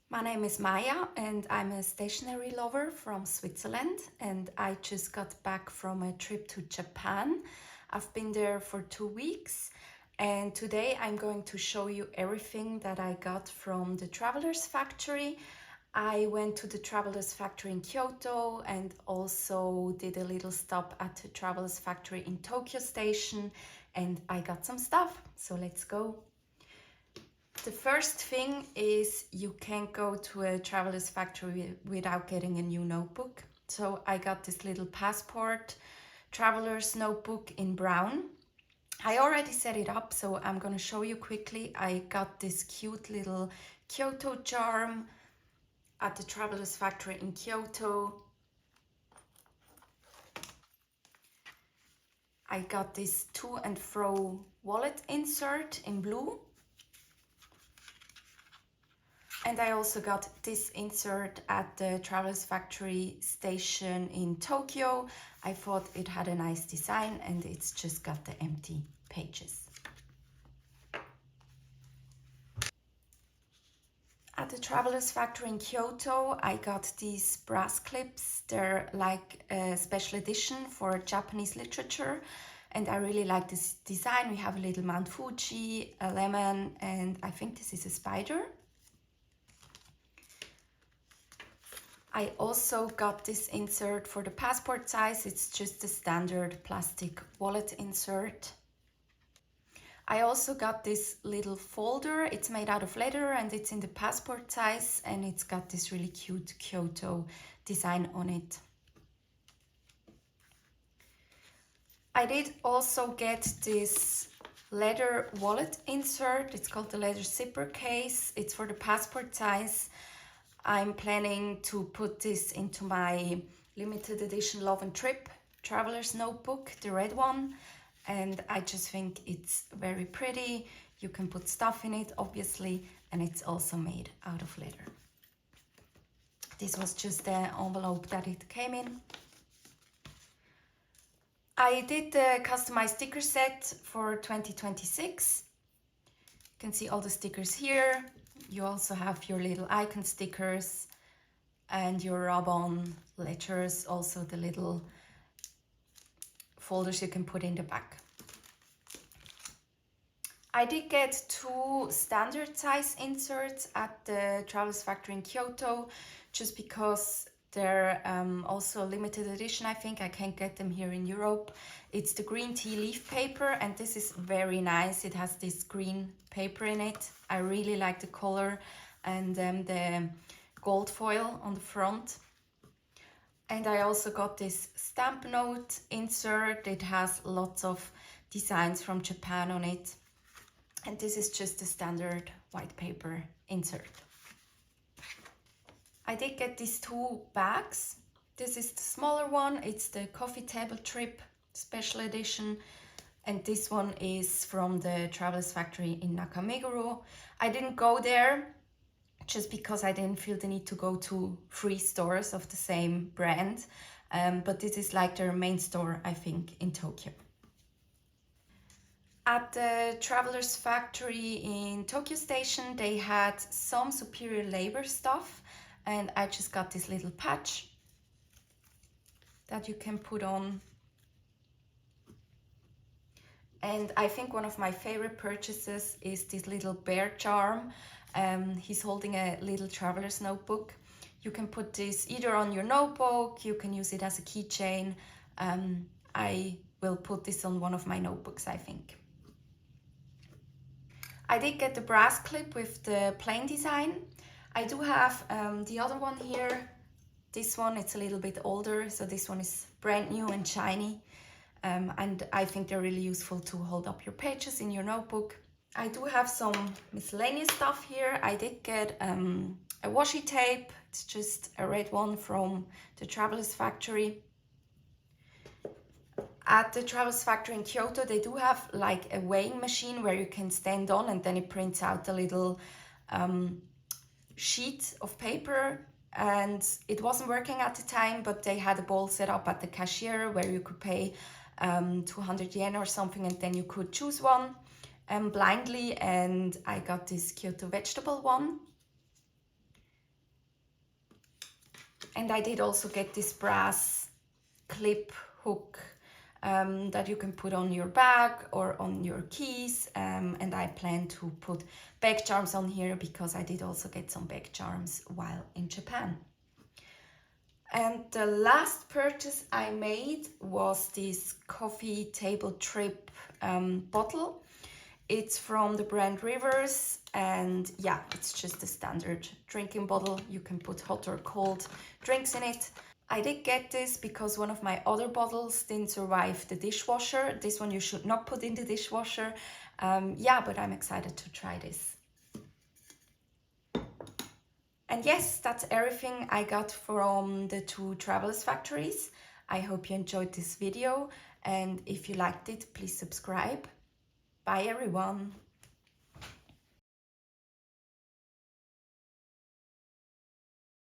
My name is Maja and I'm a stationery lover from Switzerland, and I just got back from a trip to Japan. I've been there for 2 weeks, and today I'm going to show you everything that I got from the Travelers Factory. I went to the Travelers Factory in Kyoto and also did a little stop at the Travelers Factory in Tokyo Station, and I got some stuff, so let's go. The first thing is you can't go to a Travelers Factory without getting a new notebook. So I got this little passport Travelers notebook in brown. I already set it up, so I'm gonna show you quickly. I got this cute little Kyoto charm at the Travelers Factory in Kyoto. I got this to and fro wallet insert in blue. And I also got this insert at the Travelers Factory Station in Tokyo. I thought it had a nice design and it's just got the empty pages. At the Travelers Factory in Kyoto, I got these brass clips. They're like a special edition for Japanese literature. And I really like this design. We have a little Mount Fuji, a lemon, and I think this is a spider. I also got this insert for the passport size. It's just a standard plastic wallet insert. I also got this little folder. It's made out of leather and it's in the passport size, and it's got this really cute Kyoto design on it. I did also get this leather wallet insert. It's called the leather zipper case. It's for the passport size. I'm planning to put this into my limited edition Love and Trip Traveler's Notebook, the red one, and I just think it's very pretty. You can put stuff in it, obviously, and it's also made out of leather. This was just the envelope that it came in. I did the customized sticker set for 2026. You can see all the stickers here. You also have your little icon stickers and your rub-on letters, also the little folders you can put in the back. I did get 2 standard size inserts at the Travelers Factory in Kyoto, just because they're also limited edition. I think I can't get them here in Europe. It's the green tea leaf paper, and this is very nice. It has this green paper in it. I really like the color, and the gold foil on the front. And I also got this stamp note insert. It has lots of designs from Japan on it. And this is just a standard white paper insert. I did get these 2 bags. This is the smaller one. It's the coffee table trip special edition. And this one is from the Travelers Factory in Nakameguro. I didn't go there just because I didn't feel the need to go to 3 stores of the same brand. But this is like their main store, I think, in Tokyo. At the Travelers Factory in Tokyo Station, they had some superior labor stuff, and I just got this little patch that you can put on. And I think one of my favorite purchases is this little bear charm. He's holding a little traveler's notebook. You can put this either on your notebook, you can use it as a keychain. I will put this on one of my notebooks, I think. I did get the brass clip with the plain design. I do have the other one here. This one, it's a little bit older, so this one is brand new and shiny. And I think they're really useful to hold up your pages in your notebook. I do have some miscellaneous stuff here. I did get a washi tape. It's just a red one from the Travelers Factory. At the Travelers Factory in Kyoto, they do have like a weighing machine where you can stand on, and then it prints out a little sheet of paper. And it wasn't working at the time, but they had a bowl set up at the cashier where you could pay 200 yen or something, and then you could choose one blindly, and I got this Kyoto vegetable one. And I did also get this brass clip hook that you can put on your bag or on your keys, and I plan to put bag charms on here because I did also get some bag charms while in Japan. And the last purchase I made was this coffee table trip bottle. It's from the brand Rivers, and yeah, it's just a standard drinking bottle. You can put hot or cold drinks in it. I did get this because one of my other bottles didn't survive the dishwasher. This one you should not put in the dishwasher. Yeah, but I'm excited to try this. And yes, that's everything I got from the two Travelers Factories. I hope you enjoyed this video, and if you liked it, please subscribe. Bye everyone!